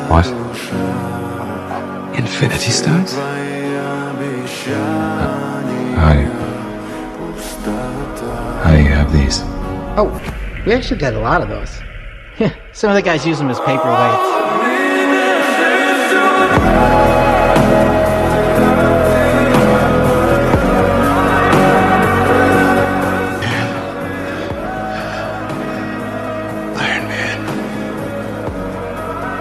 What? Infinity Stones? How do you have these? Oh, we actually got a lot of those. Yeah, some of the guys use them as paperweights.